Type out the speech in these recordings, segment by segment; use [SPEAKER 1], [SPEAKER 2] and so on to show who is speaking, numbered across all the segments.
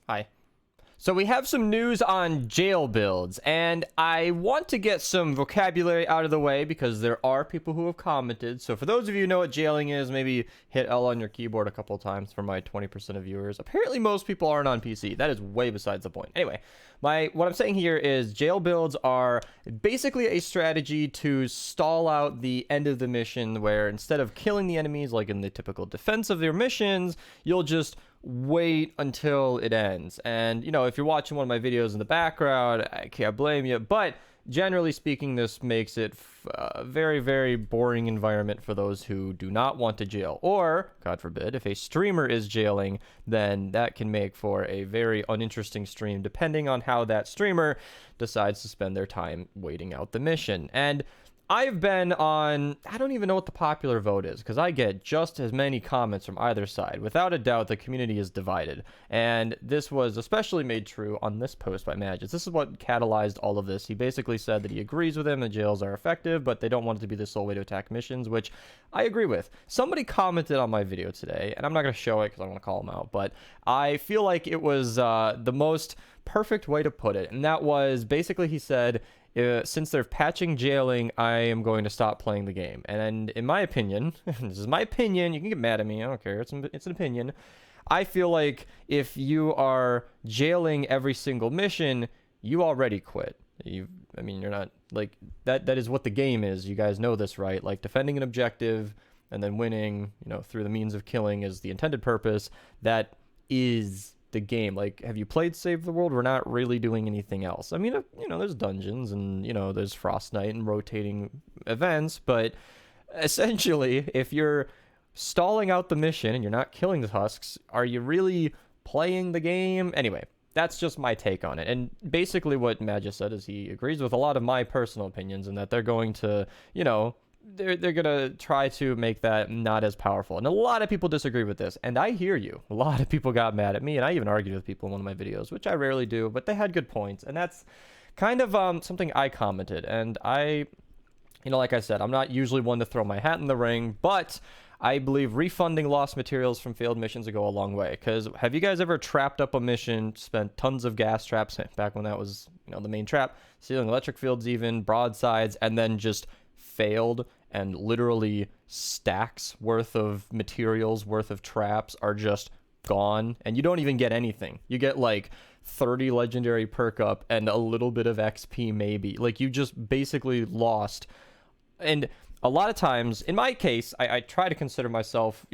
[SPEAKER 1] Hi. So we have some news on jail builds, and I want to get some vocabulary out of the way because there are people who have commented. So for those of you who know what jailing is, maybe hit L on your keyboard a couple times for my 20% of viewers. Apparently most people aren't on PC. That is way besides the point. Anyway, what I'm saying here is jail builds are basically a strategy to stall out the end of the mission, where instead of killing the enemies like in the typical defense of their missions, you'll just wait until it ends. And if you're watching one of my videos in the background, I can't blame you, but generally speaking, this makes it a very, very boring environment for those who do not want to jail. Or, God forbid, if a streamer is jailing, then that can make for a very uninteresting stream, depending on how that streamer decides to spend their time waiting out the mission. And I've been on, I don't even know what the popular vote is, because I get just as many comments from either side. Without a doubt, the community is divided. And this was especially made true on this post by Magis. This is what catalyzed all of this. He basically said that he agrees with him that jails are effective, but they don't want it to be the sole way to attack missions, which I agree with. Somebody commented on my video today, and I'm not going to show it because I want to call him out, but I feel like it was the most perfect way to put it. And that was basically, he said, since they're patching jailing, I am going to stop playing the game. And in my opinion, this is my opinion, you can get mad at me, I don't care, it's an opinion. I feel like if you are jailing every single mission, you already quit. You're not, like, that is what the game is. You guys know this, right? Like, defending an objective and then winning, through the means of killing is the intended purpose. That is the game. Like, have you played Save the World? We're not really doing anything else. I mean, there's dungeons and, there's Frost Night and rotating events, but essentially, if you're stalling out the mission and you're not killing the husks, are you really playing the game? Anyway, that's just my take on it. And basically what Magis said is he agrees with a lot of my personal opinions, and that they're going to, they're gonna try to make that not as powerful. And a lot of people disagree with this, and I hear you. A lot of people got mad at me, and I even argued with people in one of my videos, which I rarely do, but they had good points. And that's kind of something I commented. And I, like I said, I'm not usually one to throw my hat in the ring, but I believe refunding lost materials from failed missions will go a long way. Because have you guys ever trapped up a mission, spent tons of gas traps back when that was the main trap, sealing electric fields, even broadsides, and then just failed, and literally stacks worth of materials, worth of traps are just gone, and you don't even get anything. You get like 30 legendary perk up and a little bit of XP maybe. Like, you just basically lost. And a lot of times, in my case, I try to consider myself,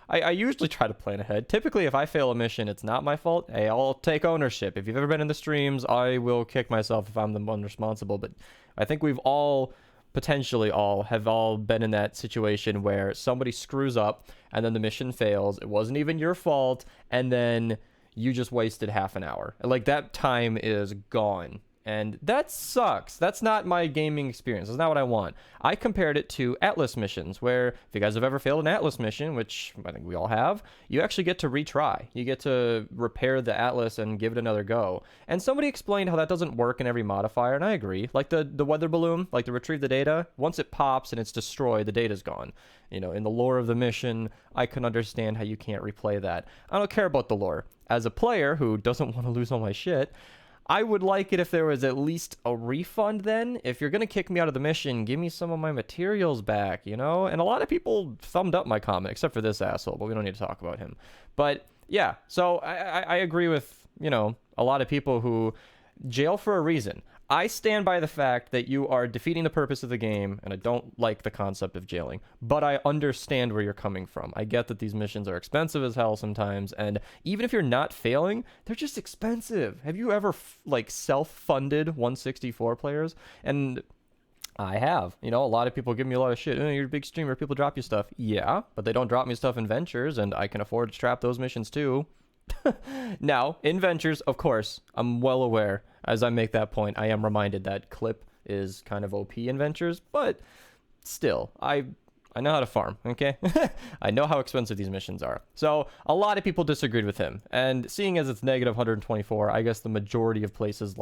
[SPEAKER 1] I usually try to plan ahead. Typically, if I fail a mission, it's not my fault. Hey, I'll take ownership. If you've ever been in the streams, I will kick myself if I'm the one responsible. But I think we've all potentially all been in that situation where somebody screws up and then the mission fails. It wasn't even your fault, and then you just wasted half an hour. Like, that time is gone. And that sucks. That's not my gaming experience. That's not what I want. I compared it to Atlas missions, where if you guys have ever failed an Atlas mission, which I think we all have, you actually get to retry. You get to repair the Atlas and give it another go. And somebody explained how that doesn't work in every modifier, and I agree. Like the weather balloon, like to retrieve the data, once it pops and it's destroyed, the data's gone. In the lore of the mission, I can understand how you can't replay that. I don't care about the lore. As a player who doesn't want to lose all my shit, I would like it if there was at least a refund then. If you're going to kick me out of the mission, give me some of my materials back, And a lot of people thumbed up my comment, except for this asshole, but we don't need to talk about him. But yeah, so I agree with, a lot of people who jail for a reason. I stand by the fact that you are defeating the purpose of the game, and I don't like the concept of jailing, but I understand where you're coming from. I get that these missions are expensive as hell sometimes, and even if you're not failing, they're just expensive. Have you ever self-funded 164 players? And I have. A lot of people give me a lot of shit. You're a big streamer, people drop you stuff. Yeah, but they don't drop me stuff in Ventures, and I can afford to trap those missions too. Now, in Ventures, of course, I'm well aware, as I make that point, I am reminded that clip is kind of OP in Ventures, but still, I know how to farm, okay? I know how expensive these missions are. So a lot of people disagreed with him, and seeing as it's negative 124, I guess the majority of players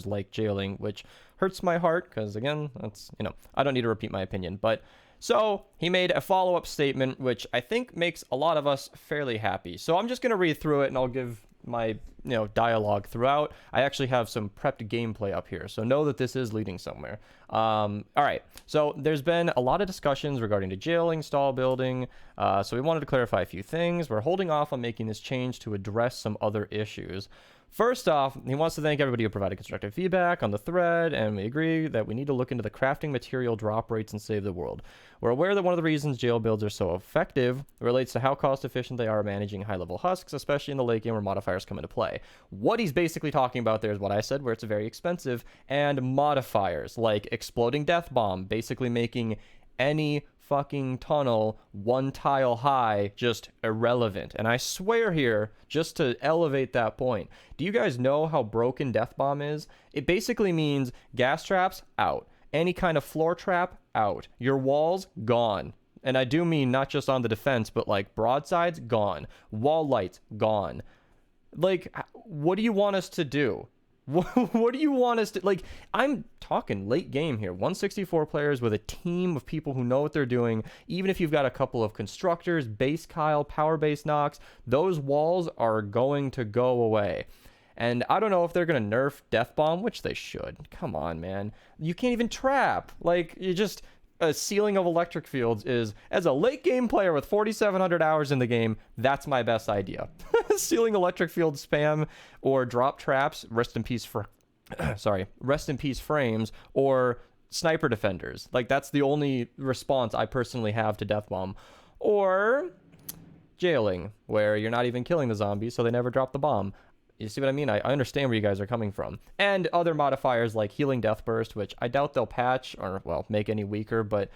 [SPEAKER 1] like jailing, which hurts my heart because, again, that's I don't need to repeat my opinion, but So he made a follow-up statement, which I think makes a lot of us fairly happy. So I'm just going to read through it, and I'll give my dialogue throughout. I actually have some prepped gameplay up here, so know that this is leading somewhere. All right, so there's been a lot of discussions regarding the jailing, stall building, so we wanted to clarify a few things. We're holding off on making this change to address some other issues. First off, he wants to thank everybody who provided constructive feedback on the thread, and we agree that we need to look into the crafting material drop rates and save the world. We're aware that one of the reasons jail builds are so effective relates to how cost efficient they are managing high-level husks, especially in the late game where modifiers come into play. What he's basically talking about there is what I said, where it's very expensive, and modifiers like exploding death bomb, basically making any fucking tunnel one tile high just irrelevant. And I swear here, just to elevate that point, do you guys know how broken death bomb is? It basically means gas traps out, any kind of floor trap out, your walls gone. And I do mean not just on the defense, but like broadsides gone, wall lights gone. Like, what do you want us to do? What do you want us to, like, I'm talking late game here, 164 players with a team of people who know what they're doing. Even if you've got a couple of constructors, base Kyle, power base knocks, those walls are going to go away. And I don't know if they're going to nerf death bomb, which they should. Come on, man. You can't even trap. Like, you just, a ceiling of electric fields is, as a late game player with 4,700 hours in the game, that's my best idea. Ceiling electric field spam or drop traps, rest in peace frames, or sniper defenders. Like, that's the only response I personally have to death bomb. Or jailing, where you're not even killing the zombies, so they never drop the bomb. You see what I mean? I understand where you guys are coming from. And other modifiers like healing death burst, which I doubt they'll patch or, well, make any weaker, but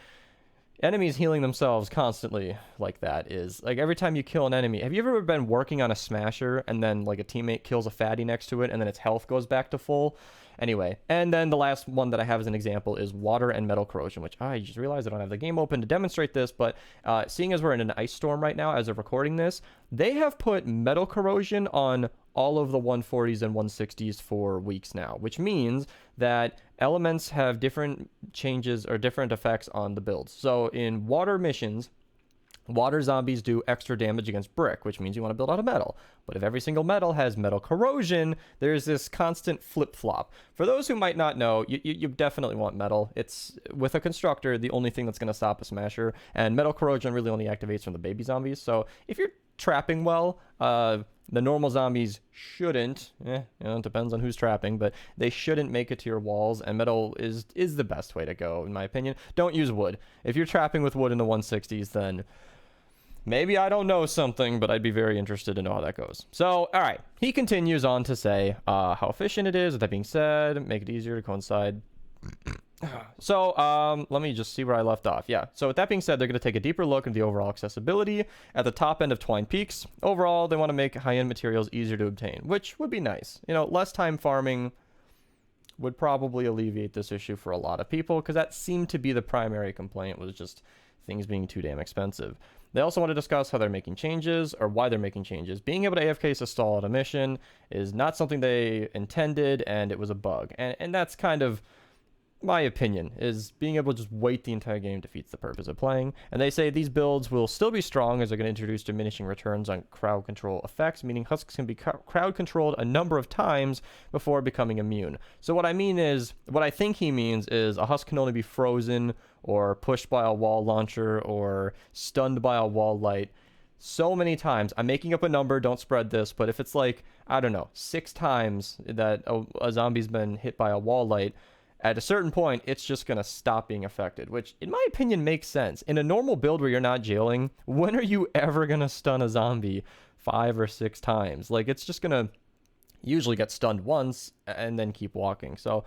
[SPEAKER 1] enemies healing themselves constantly like that is, like, every time you kill an enemy, have you ever been working on a smasher and then, like, a teammate kills a fatty next to it and then its health goes back to full? Anyway, and then the last one that I have as an example is water and metal corrosion, which I just realized I don't have the game open to demonstrate this, but seeing as we're in an ice storm right now as of recording this, they have put metal corrosion on all of the 140s and 160s for weeks now, which means that elements have different changes or different effects on the builds. So in water missions, water zombies do extra damage against brick, which means you want to build out of metal. But if every single metal has metal corrosion, there's this constant flip-flop. For those who might not know, you definitely want metal. It's, with a constructor, the only thing that's going to stop a smasher, and metal corrosion really only activates from the baby zombies. So if you're trapping well, the normal zombies shouldn't, it depends on who's trapping, but they shouldn't make it to your walls, and metal is the best way to go, in my opinion. Don't use wood. If you're trapping with wood in the 160s, then maybe I don't know something, but I'd be very interested to know how that goes. So, all right, he continues on to say how efficient it is. With that being said, make it easier to coincide. So, let me just see where I left off. Yeah, so with that being said, they're going to take a deeper look into the overall accessibility at the top end of Twine Peaks. Overall, they want to make high-end materials easier to obtain, which would be nice. Less time farming would probably alleviate this issue for a lot of people, because that seemed to be the primary complaint, was just things being too damn expensive. They also want to discuss how they're making changes, or why they're making changes. Being able to AFK to stall at a mission is not something they intended, and it was a bug. And that's kind of my opinion, is being able to just wait the entire game defeats the purpose of playing. And they say these builds will still be strong as they're going to introduce diminishing returns on crowd control effects, meaning husks can be crowd controlled a number of times before becoming immune. So what I think he means is a husk can only be frozen or pushed by a wall launcher or stunned by a wall light so many times. I'm making up a number, don't spread this, but if it's like, I don't know, 6 times that a zombie's been hit by a wall light, at a certain point, it's just going to stop being affected, which, in my opinion, makes sense. In a normal build where you're not jailing, when are you ever going to stun a zombie 5 or 6 times? Like, it's just going to usually get stunned once and then keep walking. So,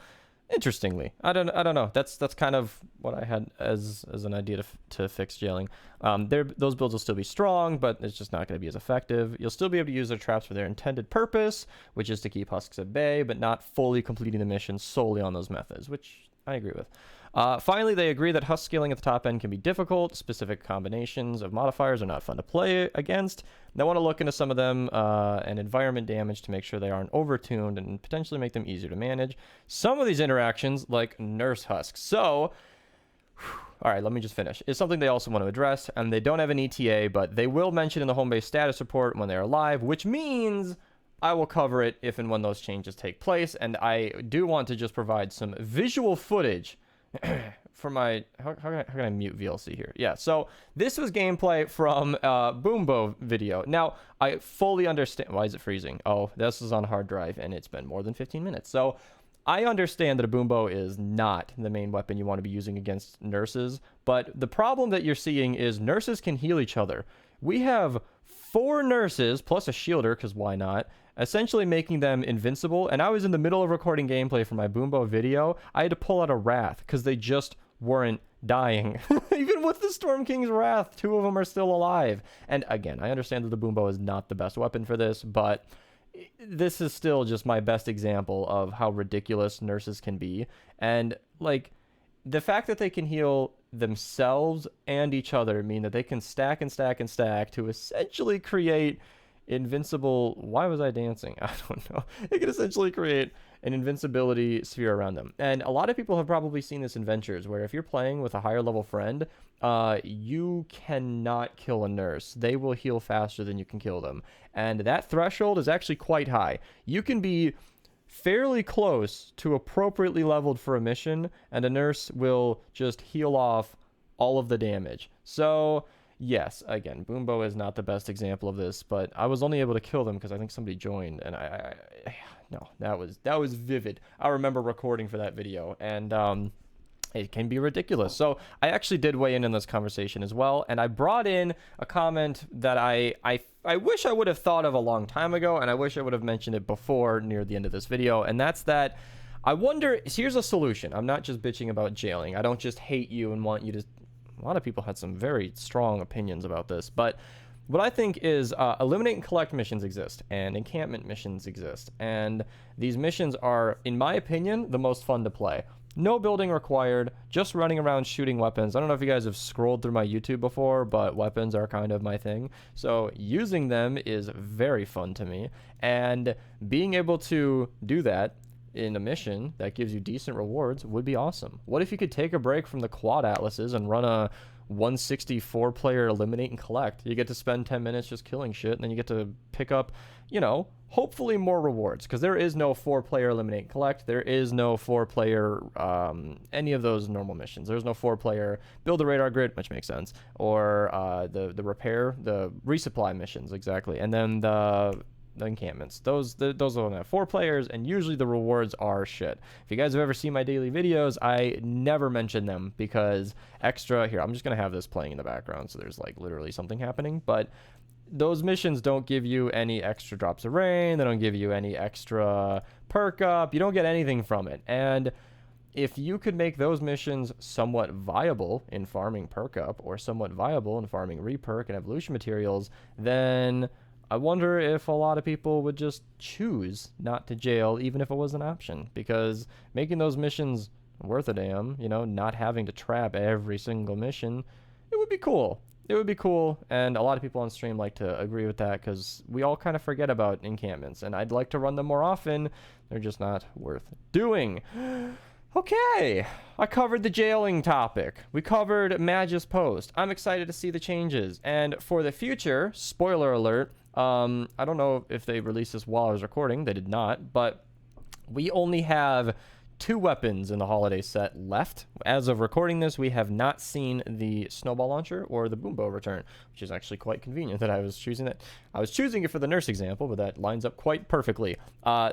[SPEAKER 1] interestingly, I don't know. That's kind of what I had as an idea to fix jailing. Those builds will still be strong, but it's just not going to be as effective. You'll still be able to use their traps for their intended purpose, which is to keep husks at bay, but not fully completing the mission solely on those methods, which I agree with. Finally, they agree that husk scaling at the top end can be difficult. Specific combinations of modifiers are not fun to play against. They want to look into some of them and environment damage to make sure they aren't overtuned and potentially make them easier to manage. Some of these interactions, like Nerf's husks. So, all right, let me just finish. It's something they also want to address, and they don't have an ETA, but they will mention in the home base status report when they're live, which means I will cover it if and when those changes take place. And I do want to just provide some visual footage for my, how can I mute VLC here? Yeah, so this was gameplay from Boombo video. Now, I fully understand, why is it freezing? Oh, this is on hard drive, and it's been more than 15 minutes. So I understand that a Boombo is not the main weapon you want to be using against nurses, but the problem that you're seeing is nurses can heal each other. We have 4 nurses, plus a shielder, because why not, essentially making them invincible, and I was in the middle of recording gameplay for my Boombo video. I had to pull out a Wrath, because they just weren't dying. Even with the Storm King's Wrath, 2 of them are still alive. And again, I understand that the Boombo is not the best weapon for this, but this is still just my best example of how ridiculous nurses can be. And like, the fact that they can heal themselves and each other mean that they can stack and stack and stack to essentially create invincible, why was I dancing? I don't know. It can essentially create an invincibility sphere around them. And a lot of people have probably seen this in Ventures, where if you're playing with a higher level friend, you cannot kill a nurse. They will heal faster than you can kill them. And that threshold is actually quite high. You can be fairly close to appropriately leveled for a mission, and a nurse will just heal off all of the damage. So yes, again, Boombo is not the best example of this, but I was only able to kill them because I think somebody joined, and no, that was vivid. I remember recording for that video, and it can be ridiculous. So I actually did weigh in this conversation as well, and I brought in a comment that I wish I would have thought of a long time ago, and I wish I would have mentioned it before near the end of this video, and that's that I wonder, here's a solution. I'm not just bitching about jailing. I don't just hate you and want you to, a lot of people had some very strong opinions about this, but what I think is eliminate and collect missions exist, and encampment missions exist, and these missions are, in my opinion, the most fun to play. No building required, just running around shooting weapons. I don't know if you guys have scrolled through my YouTube before, but weapons are kind of my thing. So using them is very fun to me, and being able to do that in a mission that gives you decent rewards would be awesome. What if you could take a break from the quad atlases and run a 164 player eliminate and collect? You get to spend 10 minutes just killing shit, and then you get to pick up, you know, hopefully more rewards, because there is no 4-player eliminate and collect. There is no 4-player any of those normal missions. There's no 4-player build a radar grid, which makes sense, or the repair, the resupply missions, exactly, and then the encampments. Those only have 4 players, and usually the rewards are shit. If you guys have ever seen my daily videos, I never mention them because extra, here, I'm just gonna have this playing in the background so there's like literally something happening, but those missions don't give you any extra drops of rain, they don't give you any extra perk up, you don't get anything from it. And if you could make those missions somewhat viable in farming perk up, or somewhat viable in farming reperk and evolution materials, then I wonder if a lot of people would just choose not to jail even if it was an option, because making those missions worth a damn, you know, not having to trap every single mission, it would be cool. It would be cool, and a lot of people on stream like to agree with that because we all kind of forget about encampments, and I'd like to run them more often. They're just not worth doing. Okay, I covered the jailing topic. We covered Magis Post. I'm excited to see the changes, and for the future, spoiler alert, I don't know if they released this while I was recording. They did not, but we only have 2 weapons in the holiday set left. As of recording this, we have not seen the snowball launcher or the Boombo return, which is actually quite convenient that I was choosing that. I was choosing it for the nurse example, but that lines up quite perfectly.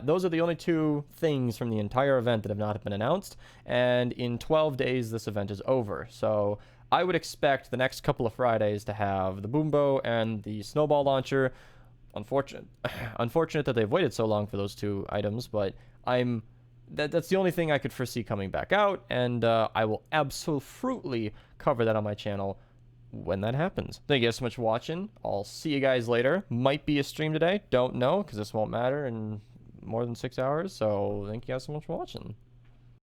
[SPEAKER 1] Those are the only 2 things from the entire event that have not been announced, and in 12 days this event is over. So I would expect the next couple of Fridays to have the Boombo and the snowball launcher. Unfortunate that they've waited so long for those 2 items, but that's the only thing I could foresee coming back out, and I will absolutely cover that on my channel when that happens. Thank you guys so much for watching. I'll see you guys later. Might be a stream today, don't know, because this won't matter in more than 6 hours, so thank you guys so much for watching.